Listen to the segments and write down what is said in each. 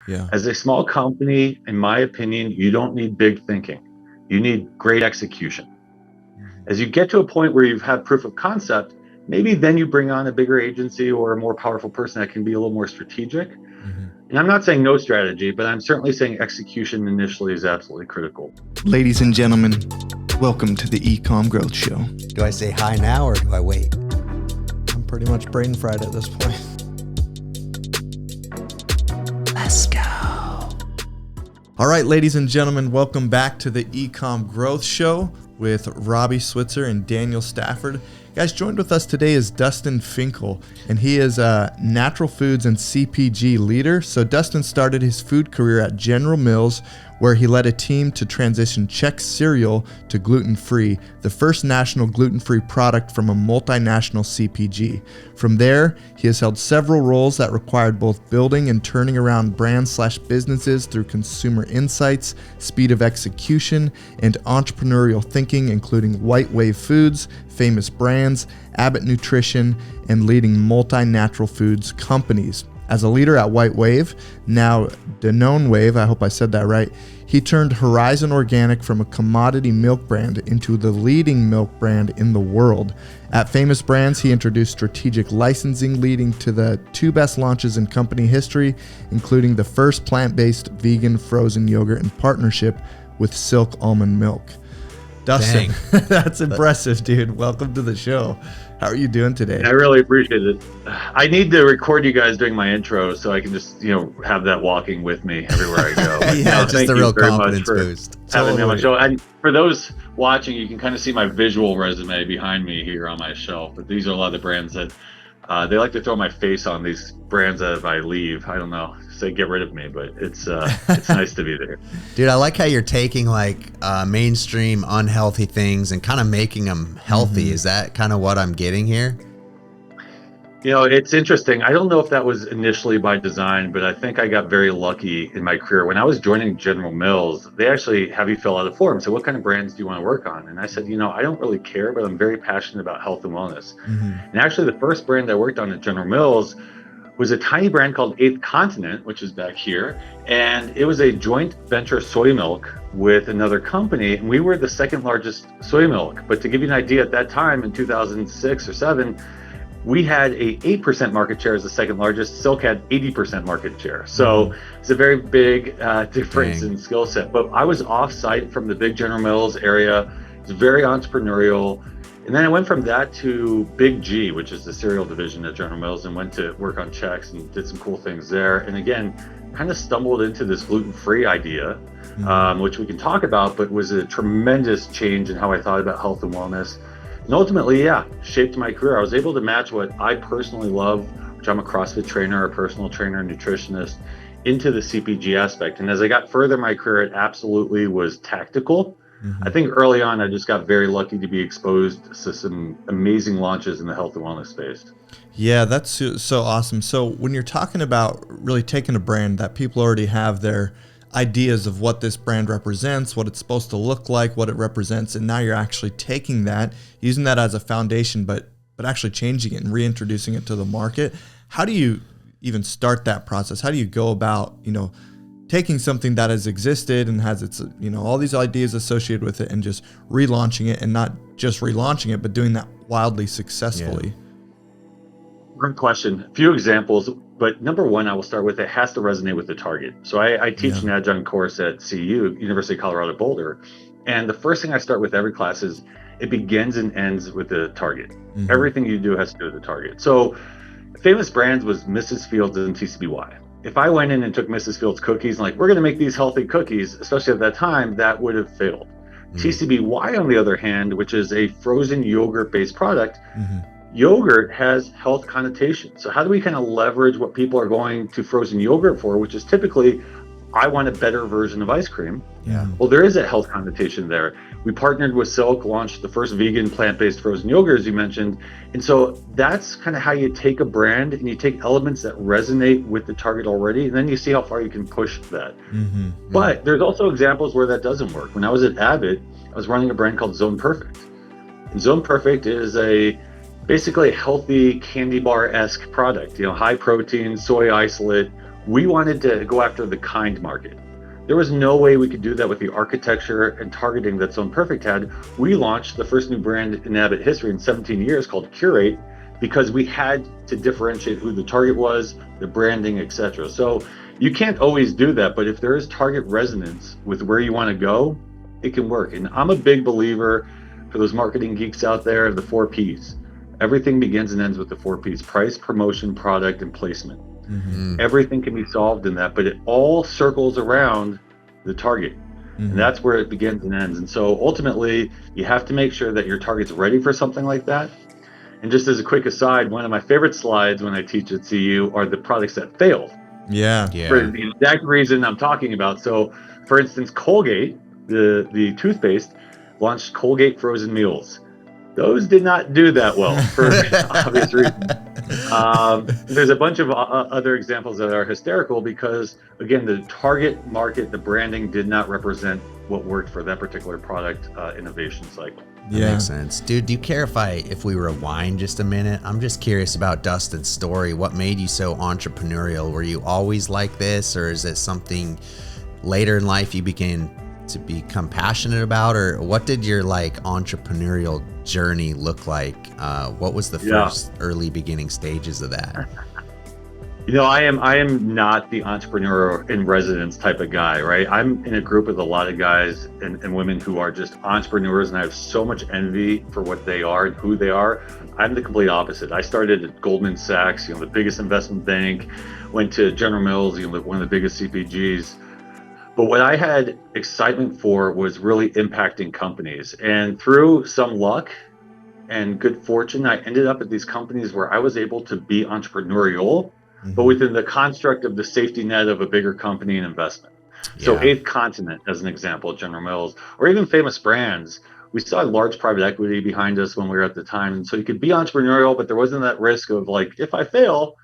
Yeah. As a small company, in my opinion, you don't need big thinking. You need great execution. As you get to a point where you've had proof of concept, maybe then you bring on a bigger agency or a more powerful person that can be a little more strategic. And I'm not saying no strategy, but I'm certainly saying execution initially is absolutely critical. Ladies and gentlemen, welcome to the eComm Growth Show. Do I say hi now or do I wait? I'm pretty much brain fried at this point. Let's go. All right, ladies and gentlemen, welcome back to the eComm Growth Show with Robby Switzer and Daniel Stafford. Guys, joined with us today is Dustin Finkel, and he is a natural foods and CPG leader. So Dustin started his food career at General Mills, where he led a team to transition Chex cereal to gluten-free, the first national gluten-free product from a multinational CPG. From there, he has held several roles that required both building and turning around brands/businesses through consumer insights, speed of execution, and entrepreneurial thinking, including White Wave Foods, Famous Brands, Abbott Nutrition, and leading multi-natural foods companies. As a leader at White Wave, now Danone Wave, I hope I said that right, he turned Horizon Organic from a commodity milk brand into the leading milk brand in the world. At Famous Brands, he introduced strategic licensing, leading to the two best launches in company history, including the first plant-based vegan frozen yogurt in partnership with Silk Almond Milk. Dustin, that's impressive, dude. Welcome to the show. How are you doing today? I really appreciate it. I need to record you guys doing my intro so I can just, have that walking with me everywhere I go. Yeah, just a real confidence boost. Having me on my show. And for those watching, you can kind of see my visual resume behind me here on my shelf. But these are a lot of the brands that they like to throw my face on, these brands that if I leave, I don't know, say get rid of me, but it's nice to be there. Dude, I like how you're taking mainstream unhealthy things and kind of making them healthy. Mm-hmm. Is that kind of what I'm getting here? It's interesting. I don't know if that was initially by design, but I think I got very lucky in my career. When I was joining General Mills, they actually have you fill out a form. So what kind of brands do you want to work on? And I said, I don't really care, but I'm very passionate about health and wellness. Mm-hmm. And actually the first brand I worked on at General Mills was a tiny brand called Eighth Continent, which is back here. And it was a joint venture soy milk with another company. And we were the second largest soy milk. But to give you an idea, at that time in 2006 or 7, we had a 8% market share as the second largest. Silk had 80% market share. So it's a very big difference in skill set. But I was off-site from the big General Mills area. It's very entrepreneurial. And then I went from that to Big G, which is the cereal division at General Mills, and went to work on Chex and did some cool things there. And again, kind of stumbled into this gluten-free idea, which we can talk about, but was a tremendous change in how I thought about health and wellness. And ultimately, shaped my career. I was able to match what I personally love, which I'm a CrossFit trainer, a personal trainer, nutritionist, into the CPG aspect. And as I got further in my career, it absolutely was tactical. Mm-hmm. I think early on, I just got very lucky to be exposed to some amazing launches in the health and wellness space. Yeah, that's so awesome. So when you're talking about really taking a brand that people already have their ideas of what this brand represents, what it's supposed to look like, what it represents, and now you're actually taking that, using that as a foundation, but actually changing it and reintroducing it to the market. How do you even start that process? How do you go about, taking something that has existed and has its, all these ideas associated with it and just relaunching it, and not just relaunching it, but doing that wildly successfully? Great question. A few examples, but number one, I will start with, it has to resonate with the target. So I teach an adjunct course at CU, University of Colorado Boulder. And the first thing I start with every class is it begins and ends with the target. Mm-hmm. Everything you do has to do with the target. So Famous Brands was Mrs. Fields and TCBY. If I went in and took Mrs. Fields cookies and we're going to make these healthy cookies, especially at that time, that would have failed. Mm-hmm. TCBY, on the other hand, which is a frozen yogurt-based product, yogurt has health connotations. So how do we kind of leverage what people are going to frozen yogurt for, which is typically, I want a better version of ice cream. Yeah. Well, there is a health connotation there. We partnered with Silk, launched the first vegan plant-based frozen yogurt, as you mentioned. And so that's kind of how you take a brand and you take elements that resonate with the target already, and then you see how far you can push that. Mm-hmm. But there's also examples where that doesn't work. When I was at Abbott, I was running a brand called Zone Perfect. And Zone Perfect is basically a healthy candy bar-esque product, high protein, soy isolate, we wanted to go after the kind market. There was no way we could do that with the architecture and targeting that Zone Perfect had. We launched the first new brand in Abbott history in 17 years called Curate, because we had to differentiate who the target was, the branding, etc. So you can't always do that, but if there is target resonance with where you want to go, it can work. And I'm a big believer, for those marketing geeks out there, the 4 Ps. Everything begins and ends with the 4 Ps: price, promotion, product, and placement. Mm-hmm. Everything can be solved in that, but it all circles around the target. Mm-hmm. And that's where it begins and ends. And so ultimately, you have to make sure that your target's ready for something like that. And just as a quick aside, one of my favorite slides when I teach at CU are the products that failed. Yeah. For the exact reason I'm talking about. So, for instance, Colgate, the toothpaste, launched Colgate frozen meals. Those did not do that well for obvious reasons. There's a bunch of other examples that are hysterical because, again, the target market, the branding did not represent what worked for that particular product innovation cycle. That makes sense. Dude, do you care if we rewind just a minute? I'm just curious about Dustin's story. What made you so entrepreneurial? Were you always like this, or is it something later in life you began to become passionate about, or what did your entrepreneurial journey look like? What was the first early beginning stages of that? I am not the entrepreneur in residence type of guy, right? I'm in a group with a lot of guys and women who are just entrepreneurs, and I have so much envy for what they are and who they are. I'm the complete opposite. I started at Goldman Sachs, the biggest investment bank, went to General Mills, one of the biggest CPGs. But what I had excitement for was really impacting companies. And through some luck and good fortune, I ended up at these companies where I was able to be entrepreneurial, but within the construct of the safety net of a bigger company and investment. So Eighth Continent, as an example, General Mills, or even Famous Brands, we saw large private equity behind us when we were at the time. And so you could be entrepreneurial, but there wasn't that risk of if I fail,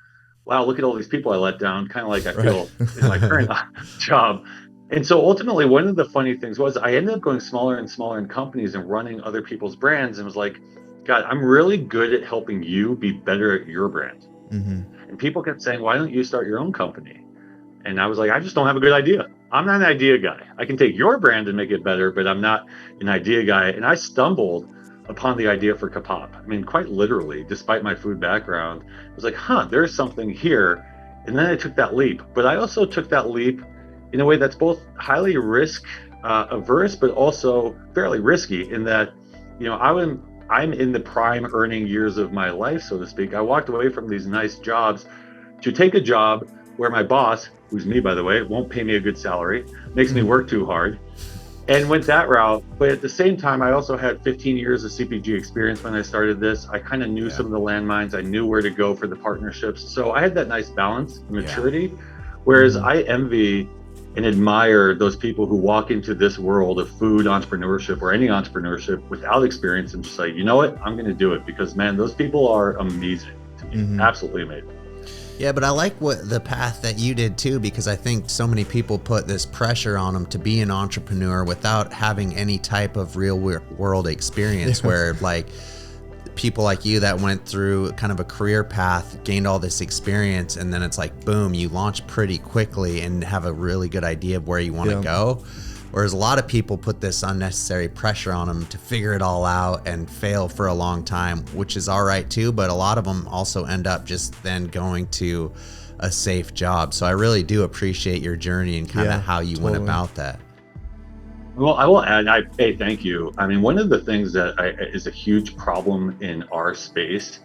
wow, look at all these people I let down, kind of like I feel in my current job. And so ultimately, one of the funny things was I ended up going smaller and smaller in companies and running other people's brands, and was like, God, I'm really good at helping you be better at your brand. And people kept saying, why don't you start your own company? And I was like, I just don't have a good idea. I'm not an idea guy. I can take your brand and make it better, but I'm not an idea guy. And I stumbled upon the idea for Kapop. I mean, quite literally, despite my food background, I was like, there's something here. And then I took that leap. But I also took that leap in a way that's both highly risk averse, but also fairly risky in that, I'm in the prime earning years of my life, so to speak. I walked away from these nice jobs to take a job where my boss, who's me, by the way, won't pay me a good salary, makes me work too hard, and went that route. But at the same time, I also had 15 years of CPG experience when I started this. I kind of knew some of the landmines. I knew where to go for the partnerships. So I had that nice balance, maturity, whereas I envy and admire those people who walk into this world of food entrepreneurship or any entrepreneurship without experience and just say, you know what, I'm going to do it, because man, those people are amazing to me, absolutely amazing. Yeah, but I like the path that you did too, because I think so many people put this pressure on them to be an entrepreneur without having any type of real world experience where people like you that went through kind of a career path, gained all this experience, and then it's boom, you launch pretty quickly and have a really good idea of where you want to go. Whereas a lot of people put this unnecessary pressure on them to figure it all out and fail for a long time, which is all right too, but a lot of them also end up just then going to a safe job. So I really do appreciate your journey and kind of how you went about that. Well, I will add, hey, thank you. I mean, one of the things that is a huge problem in our space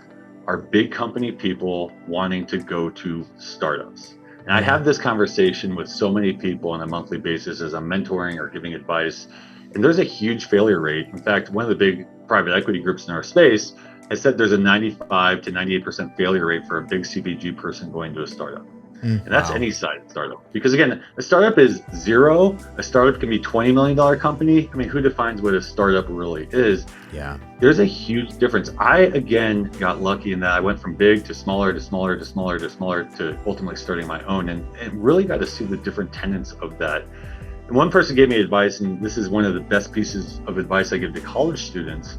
are big company people wanting to go to startups. And I have this conversation with so many people on a monthly basis as I'm mentoring or giving advice. And there's a huge failure rate. In fact, one of the big private equity groups in our space has said there's a 95 to 98% failure rate for a big CPG person going to a startup. And that's any size startup. Because again, a startup is zero. A startup can be $20 million company. I mean, who defines what a startup really is? Yeah. There's a huge difference. I, again, got lucky in that I went from big to smaller to smaller to smaller to smaller to ultimately starting my own, and really got to see the different tenets of that. And one person gave me advice, and this is one of the best pieces of advice I give to college students,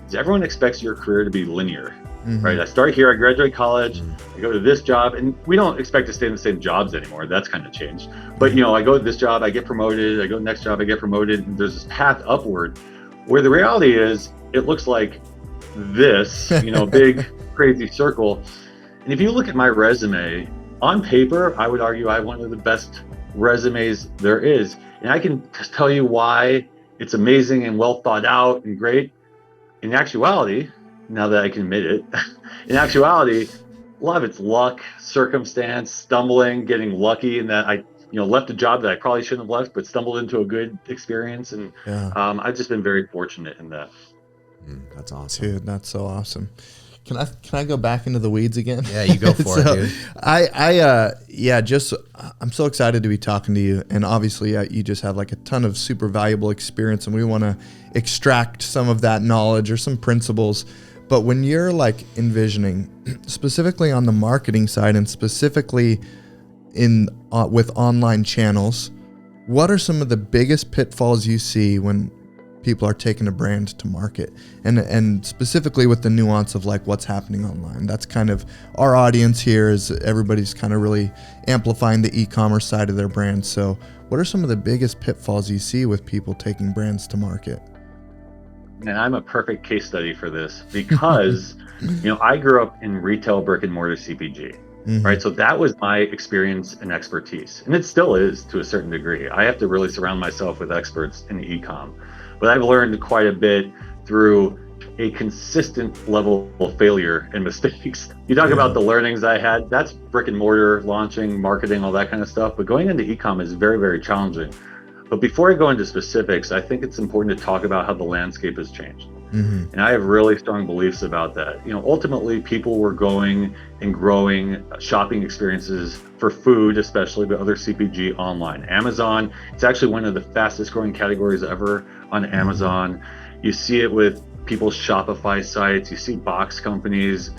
is everyone expects your career to be linear, right? I start here, I graduate college, I go to this job, and we don't expect to stay in the same jobs anymore. That's kind of changed. But I go to this job, I get promoted, I go to the next job, I get promoted, and there's this path upward, where the reality is it looks like this, big crazy circle. And if you look at my resume, on paper, I would argue I have one of the best resumes there is. And I can just tell you why it's amazing and well thought out and great. In actuality, now that I can admit it, in actuality, a lot of it's luck, circumstance, stumbling, getting lucky in that I left a job that I probably shouldn't have left, but stumbled into a good experience. And I've just been very fortunate in that. That's awesome. Dude, that's so awesome. Can I go back into the weeds again? Yeah, you go for it, dude. I'm so excited to be talking to you. And obviously you just have like a ton of super valuable experience, and we want to extract some of that knowledge or some principles. But when you're like envisioning specifically on the marketing side and specifically with online channels, what are some of the biggest pitfalls you see when people are taking a brand to market, and specifically with the nuance of like what's happening online? That's kind of our audience here, is everybody's kind of really amplifying the e-commerce side of their brand. So what are some of the biggest pitfalls you see with people taking brands to market? And I'm a perfect case study for this because, I grew up in retail brick and mortar CPG, right? So that was my experience and expertise. And it still is to a certain degree. I have to really surround myself with experts in e-comm. But I've learned quite a bit through a consistent level of failure and mistakes. You talk about the learnings I had, that's brick and mortar, launching, marketing, all that kind of stuff. But going into e-comm is very, very challenging. But before I go into specifics, I think it's important to talk about how the landscape has changed. And I have really strong beliefs about that. Ultimately, people were going and growing shopping experiences for food, especially, but other CPG online. Amazon, it's actually one of the fastest growing categories ever on Amazon. You see it with people's Shopify sites, you see box companies,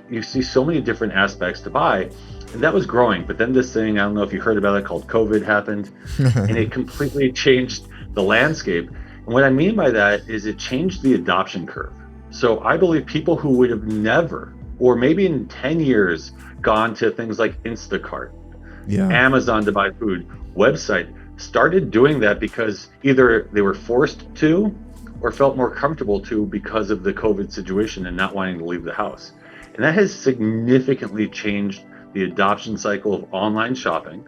you see so many different aspects to buy. And that was growing. But then this thing, I don't know if you heard about it, called COVID happened, and it completely changed the landscape. And what I mean by that is it changed the adoption curve. So I believe people who would have never, or maybe in 10 years, gone to things like Instacart, Amazon to buy food, website, started doing that because either they were forced to or felt more comfortable to because of the COVID situation and not wanting to leave the house. And that has significantly changed the adoption cycle of online shopping,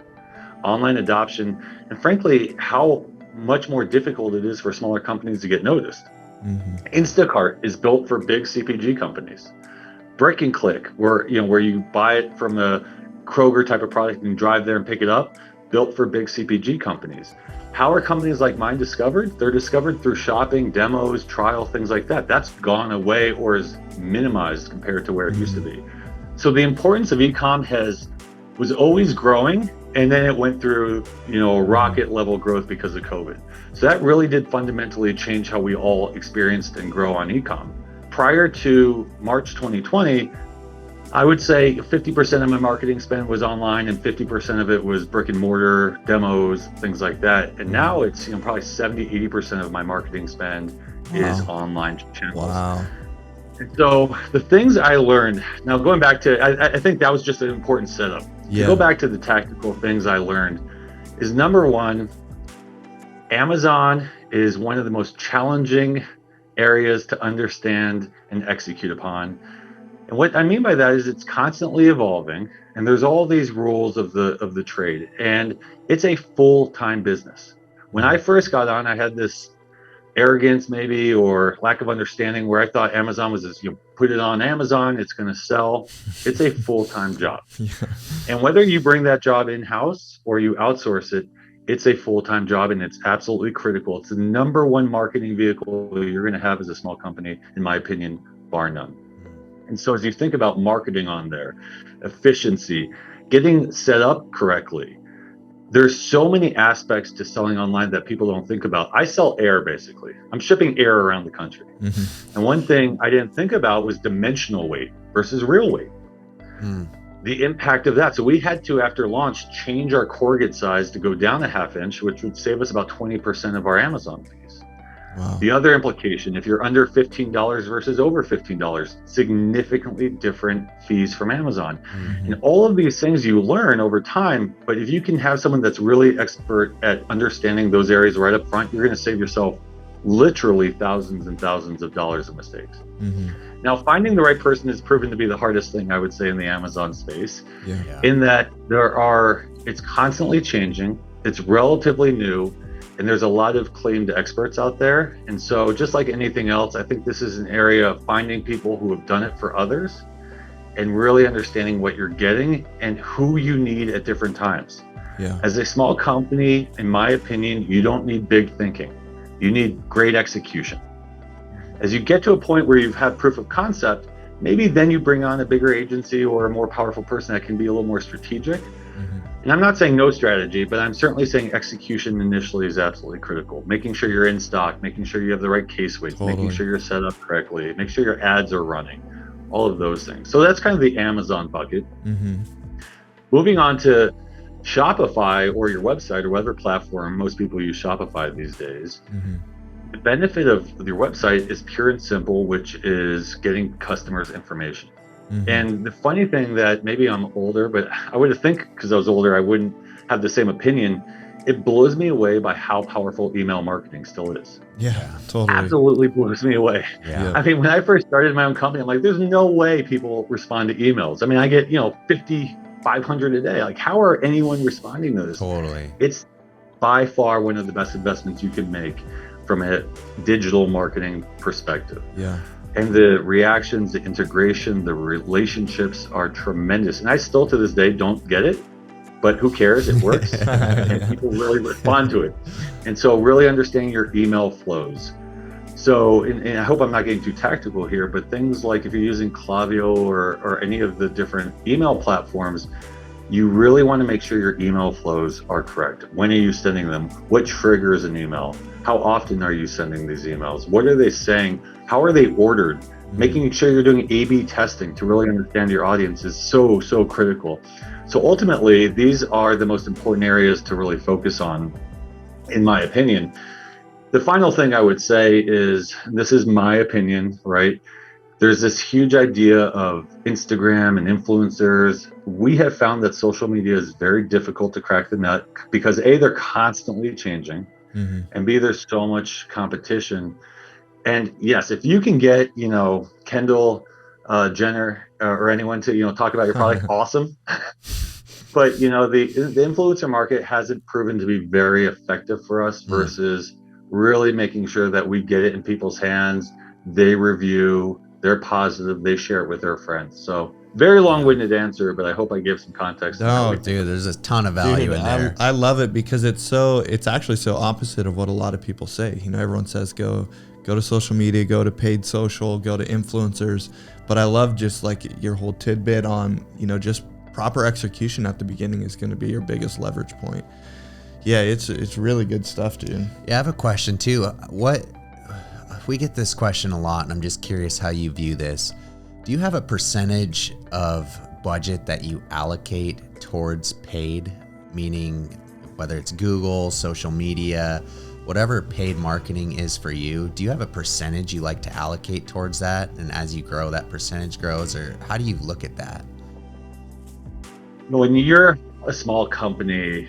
online adoption, and frankly, how much more difficult it is for smaller companies to get noticed. Instacart is built for big CPG companies. Brick and click, where you buy it from a Kroger type of product and drive there and pick it up, built for big CPG companies. How are companies like mine discovered? They're discovered through shopping, demos, trial, things like that. That's gone away or is minimized compared to where it used to be. So the importance of e-comm was always growing, and then it went through, rocket level growth because of COVID. So that really did fundamentally change how we all experienced and grow on e-comm. Prior to March 2020, I would say 50% of my marketing spend was online and 50% of it was brick and mortar, demos, things like that. And now it's probably 70-80% of my marketing spend is online channels. Wow. And so the things I learned, now going back to, I think that was just an important setup. To go back to the tactical things I learned is, number one, Amazon is one of the most challenging areas to understand and execute upon. And what I mean by that is it's constantly evolving, and there's all these rules of the trade, and it's a full-time business. When I first got on, I had this arrogance maybe, or lack of understanding, where I thought Amazon was this, put it on Amazon, it's going to sell. It's a full-time job. And whether you bring that job in-house or you outsource it, it's a full-time job, and it's absolutely critical. It's the number one marketing vehicle you're going to have as a small company, in my opinion, bar none. And so as you think about marketing on there, efficiency, getting set up correctly, there's so many aspects to selling online that people don't think about. I sell air, basically. I'm shipping air around the country. And one thing I didn't think about was dimensional weight versus real weight. The impact of that. So we had to, after launch, change our corrugate size to go down a 1/2 inch, which would save us about 20% of our Amazon fees. Wow. The other implication, if you're under $15 versus over $15, significantly different fees from Amazon. Mm-hmm. And all of these things you learn over time, but if you can have someone that's really expert at understanding those areas right up front, you're going to save yourself literally thousands and thousands of dollars of mistakes. Mm-hmm. Now, finding the right person has proven to be the hardest thing, I would say, in the Amazon space, Yeah. in that it's constantly changing, it's relatively new, and there's a lot of claimed experts out there. And so just like anything else, I think this is an area of finding people who have done it for others and really understanding what you're getting and who you need at different times. Yeah. As a small company, in my opinion, you don't need big thinking. You need great execution. As you get to a point where you've had proof of concept, maybe then you bring on a bigger agency or a more powerful person that can be a little more strategic. Mm-hmm. And I'm not saying no strategy, but I'm certainly saying execution initially is absolutely critical. Making sure you're in stock, making sure you have the right case weights, making sure you're set up correctly, make sure your ads are running, all of those things. So that's kind of the Amazon bucket. Mm-hmm. Moving on to Shopify or your website or whatever platform, most people use Shopify these days. Mm-hmm. The benefit of your website is pure and simple, which is getting customers information. Mm-hmm. And the funny thing that maybe I'm older, but I would think because I was older, I wouldn't have the same opinion. It blows me away by how powerful email marketing still is. Yeah, totally. Absolutely blows me away. Yeah. I mean, when I first started my own company, I'm like, there's no way people respond to emails. I mean, I get, 50, 500 a day. Like, how are anyone responding to this? Totally. It's by far one of the best investments you can make from a digital marketing perspective. Yeah. And the reactions, the integration, the relationships are tremendous. And I still to this day don't get it, but who cares? It works. And people really respond to it. And so really understanding your email flows. So, and I hope I'm not getting too tactical here, but things like if you're using Klaviyo or any of the different email platforms, you really want to make sure your email flows are correct. When are you sending them? What triggers an email? How often are you sending these emails? What are they saying? How are they ordered? Making sure you're doing A/B testing to really understand your audience is so critical. So ultimately, these are the most important areas to really focus on, in my opinion. The final thing I would say is, this is my opinion, right? There's this huge idea of Instagram and influencers. We have found that social media is very difficult to crack the nut because A, they're constantly changing, Mm-hmm. and B, there's so much competition. And yes, if you can get, Kendall Jenner or anyone to, talk about your product, awesome. But, the influencer market hasn't proven to be very effective for us versus really making sure that we get it in people's hands. They review, they're positive, they share it with their friends. So very long-winded answer, but I hope I gave some context. No, dude, there's a ton of value in there. I love it because it's actually so opposite of what a lot of people say. Everyone says go to social media, go to paid social, go to influencers. But I love just like your whole tidbit on, just proper execution at the beginning is going to be your biggest leverage point. Yeah, it's really good stuff, dude. Yeah, I have a question too. We get this question a lot, and I'm just curious how you view this. Do you have a percentage of budget that you allocate towards paid, meaning whether it's Google, social media, whatever paid marketing is for you? Do you have a percentage you like to allocate towards that? And as you grow, that percentage grows, or how do you look at that? When you're a small company,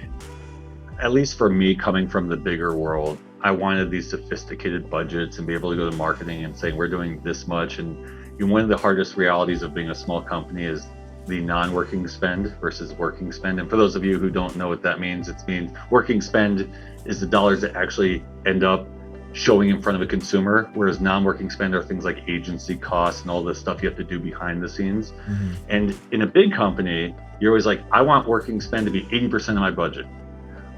at least for me, coming from the bigger world, I wanted these sophisticated budgets and be able to go to marketing and say, we're doing this much. And one of the hardest realities of being a small company is the non-working spend versus working spend. And for those of you who don't know what that means, it means working spend is the dollars that actually end up showing in front of a consumer, whereas non-working spend are things like agency costs and all the stuff you have to do behind the scenes. Mm-hmm. And in a big company, you're always like, I want working spend to be 80% of my budget.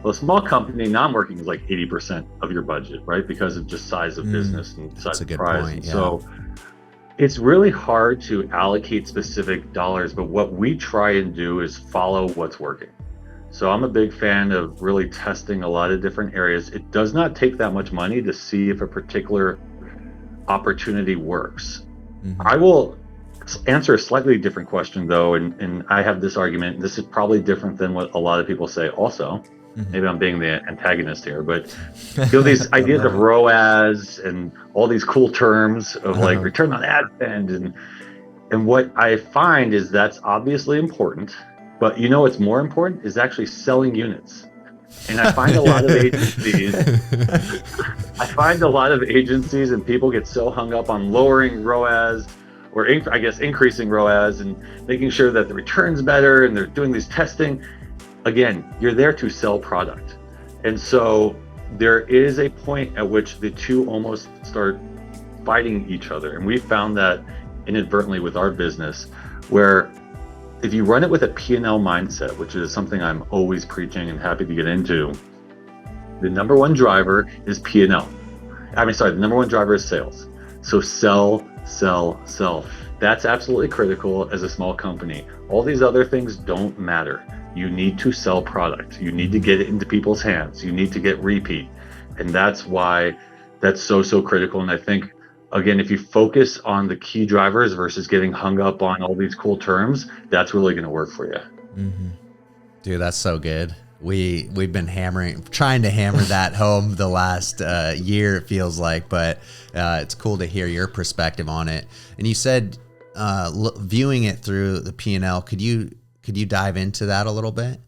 Well, a small company, non-working is like 80% of your budget, right? Because of just size of business and size of prize. Point, yeah. So it's really hard to allocate specific dollars, but what we try and do is follow what's working. So I'm a big fan of really testing a lot of different areas. It does not take that much money to see if a particular opportunity works. Mm-hmm. I will answer a slightly different question though, and I have this argument. This is probably different than what a lot of people say also. Maybe I'm being the antagonist here, but these ideas of ROAS and all these cool terms of like return on ad spend, and what I find is that's obviously important, but what's more important is actually selling units. And I find a lot of agencies and people get so hung up on lowering ROAS or increasing ROAS and making sure that the return's better, and they're doing these testing. Again, you're there to sell product. And so there is a point at which the two almost start fighting each other. And we found that inadvertently with our business, where if you run it with a P&L mindset, which is something I'm always preaching and happy to get into, the number one driver is P&L. The number one driver is sales. So sell, sell, sell. That's absolutely critical as a small company. All these other things don't matter. You need to sell product. You need to get it into people's hands. You need to get repeat. And that's why that's so critical. And I think, again, if you focus on the key drivers versus getting hung up on all these cool terms, that's really going to work for you. Mm-hmm. Dude, that's so good. We've been trying to hammer that home the last year, it feels like, but it's cool to hear your perspective on it. And you said viewing it through the P&L. Could you dive into that a little bit?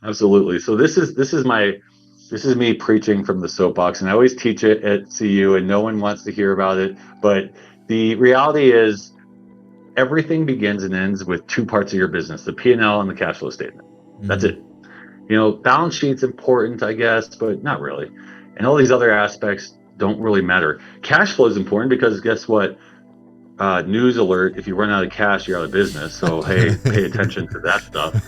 Absolutely. So this is me preaching from the soapbox, and I always teach it at CU, and no one wants to hear about it. But the reality is, everything begins and ends with two parts of your business: the P&L and the cash flow statement. Mm-hmm. That's it. Balance sheet's important, I guess, but not really. And all these other aspects don't really matter. Cash flow is important because guess what? News alert, if you run out of cash, you're out of business. So, hey, pay attention to that stuff.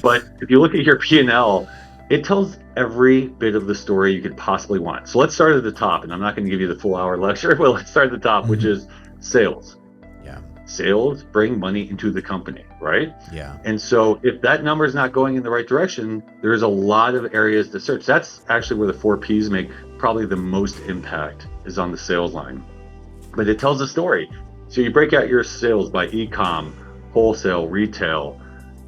But if you look at your P&L, it tells every bit of the story you could possibly want. So let's start at the top, and I'm not going to give you the full hour lecture, but let's start at the top, which is sales. Yeah. Sales bring money into the company, right? Yeah. And so if that number is not going in the right direction, there's a lot of areas to search. That's actually where the 4 Ps make probably the most impact, is on the sales line. But it tells a story. So you break out your sales by eComm, wholesale, retail,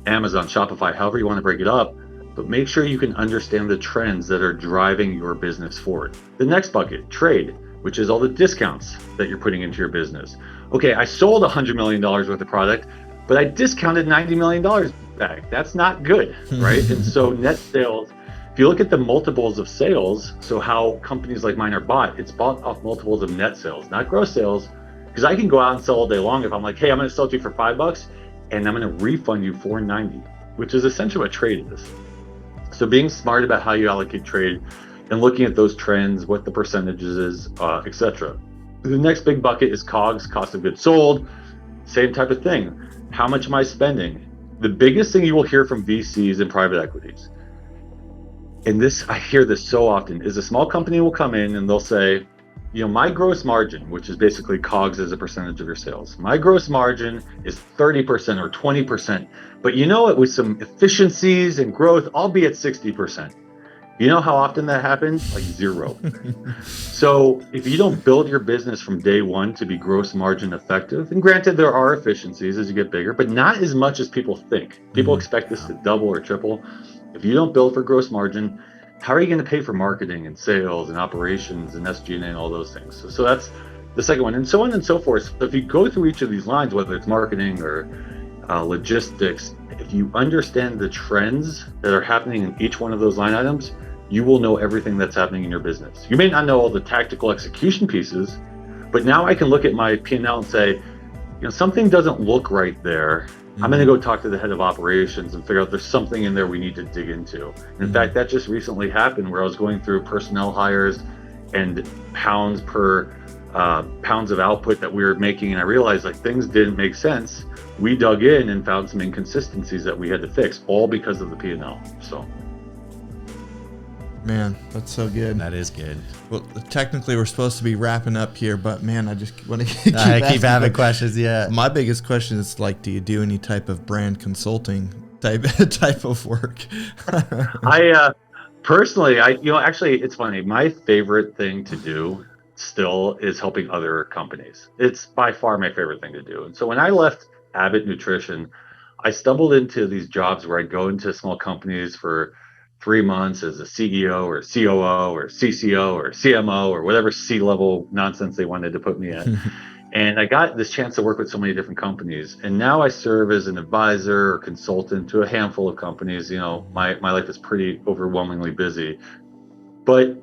Amazon, Shopify, however you want to break it up, but make sure you can understand the trends that are driving your business forward. The next bucket, trade, which is all the discounts that you're putting into your business. Okay, I sold $100 million worth of product, but I discounted $90 million back. That's not good, right? And so net sales, if you look at the multiples of sales, so how companies like mine are bought, it's bought off multiples of net sales, not gross sales. Because I can go out and sell all day long if I'm like, hey, I'm going to sell it to you for $5 and I'm going to refund you $4.90, which is essentially what trade is. So being smart about how you allocate trade and looking at those trends, what the percentages is, etc. The next big bucket is COGS, cost of goods sold. Same type of thing. How much am I spending? The biggest thing you will hear from VCs and private equities, and this, I hear this so often, is a small company will come in and they'll say, my gross margin, which is basically COGS as a percentage of your sales, my gross margin is 30% or 20%. But with some efficiencies and growth, I'll be at 60%. You know how often that happens? Like 0. So if you don't build your business from day one to be gross margin effective, and granted there are efficiencies as you get bigger, but not as much as people think. People expect this to double or triple. If you don't build for gross margin, how are you going to pay for marketing and sales and operations and SG&A and all those things? So that's the second one, and so on and so forth. So if you go through each of these lines, whether it's marketing or logistics, if you understand the trends that are happening in each one of those line items, you will know everything that's happening in your business. You may not know all the tactical execution pieces, but now I can look at my P&L and say, something doesn't look right there. I'm going to go talk to the head of operations and figure out there's something in there we need to dig into. In fact, that just recently happened where I was going through personnel hires and pounds of output that we were making, and I realized things didn't make sense. We dug in and found some inconsistencies that we had to fix, all because of the P&L. So, man, that's so good. That is good. Well, technically we're supposed to be wrapping up here, but man, I just want to keep having questions. Yeah. My biggest question is do you do any type of brand consulting type of work? I personally, actually, it's funny. My favorite thing to do still is helping other companies. It's by far my favorite thing to do. And so when I left Abbott Nutrition, I stumbled into these jobs where I'd go into small companies for 3 months as a CEO or COO or CCO or CMO or whatever C-level nonsense they wanted to put me at. And I got this chance to work with so many different companies. And now I serve as an advisor or consultant to a handful of companies. My life is pretty overwhelmingly busy. But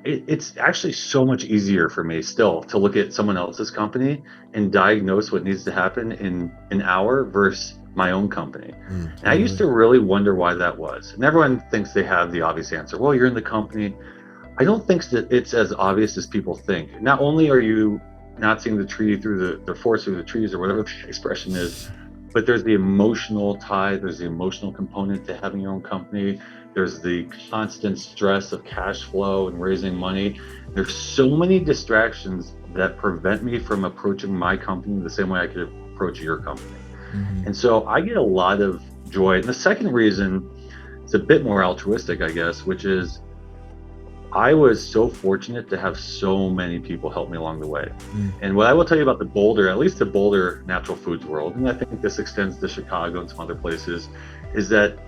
it's actually so much easier for me still to look at someone else's company and diagnose what needs to happen in an hour versus my own company. And I used to really wonder why that was. And everyone thinks they have the obvious answer. Well, you're in the company. I don't think that it's as obvious as people think. Not only are you not seeing the tree through the forest through the trees, or whatever the expression is, but there's the emotional tie, there's the emotional component to having your own company. There's the constant stress of cash flow and raising money. There's so many distractions that prevent me from approaching my company the same way I could approach your company. And so I get a lot of joy. And the second reason, it's a bit more altruistic, I guess, which is I was so fortunate to have so many people help me along the way. And what I will tell you about the Boulder, at least the Boulder natural foods world, and I think this extends to Chicago and some other places, is that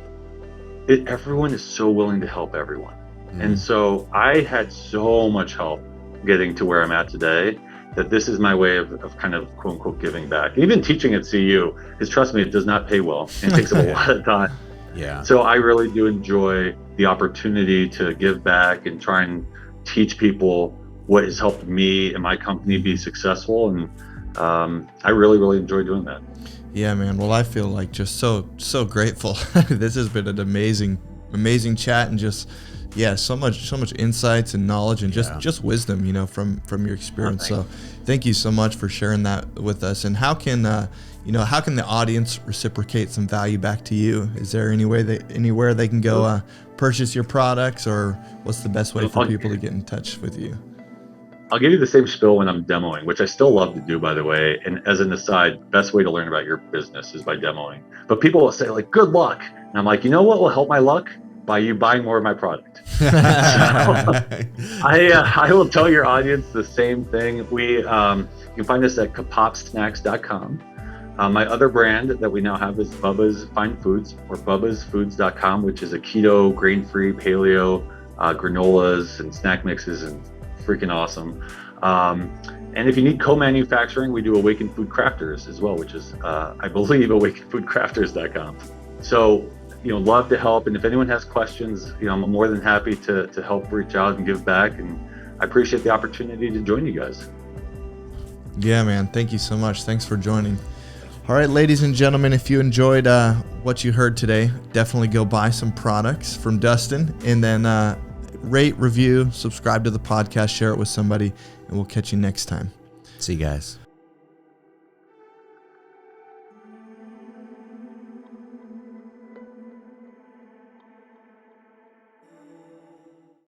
everyone is so willing to help everyone. And so I had so much help getting to where I'm at today that this is my way of kind of quote unquote giving back. Even teaching at CU, because trust me, it does not pay well and it takes up a lot of time. Yeah. So I really do enjoy the opportunity to give back and try and teach people what has helped me and my company be successful. And I really, really enjoy doing that. Yeah, man. Well, I feel like just so grateful. This has been an amazing chat, and just so much insights and knowledge and just wisdom, from your experience. So thank you so much for sharing that with us. And how can the audience reciprocate some value back to you? Is there anywhere they can go purchase your products, or what's the best way for people to get in touch with you? I'll give you the same spiel when I'm demoing, which I still love to do, by the way. And as an aside, best way to learn about your business is by demoing. But people will say, like, good luck. And I'm like, you know what will help my luck? By you buying more of my product. I will tell your audience the same thing. You can find us at kapopsnacks.com. My other brand that we now have is Bubba's Fine Foods, or bubbasfoods.com, which is a keto, grain-free, paleo, granolas and snack mixes, and freaking awesome. And if you need co-manufacturing, we do Awakened Food Crafters as well, which is, I believe, awakenedfoodcrafters.com. So, love to help. And if anyone has questions, I'm more than happy to help reach out and give back. And I appreciate the opportunity to join you guys. Yeah, man. Thank you so much. Thanks for joining. All right, ladies and gentlemen, if you enjoyed what you heard today, definitely go buy some products from Dustin, and then rate, review, subscribe to the podcast, share it with somebody, and we'll catch you next time. See you guys.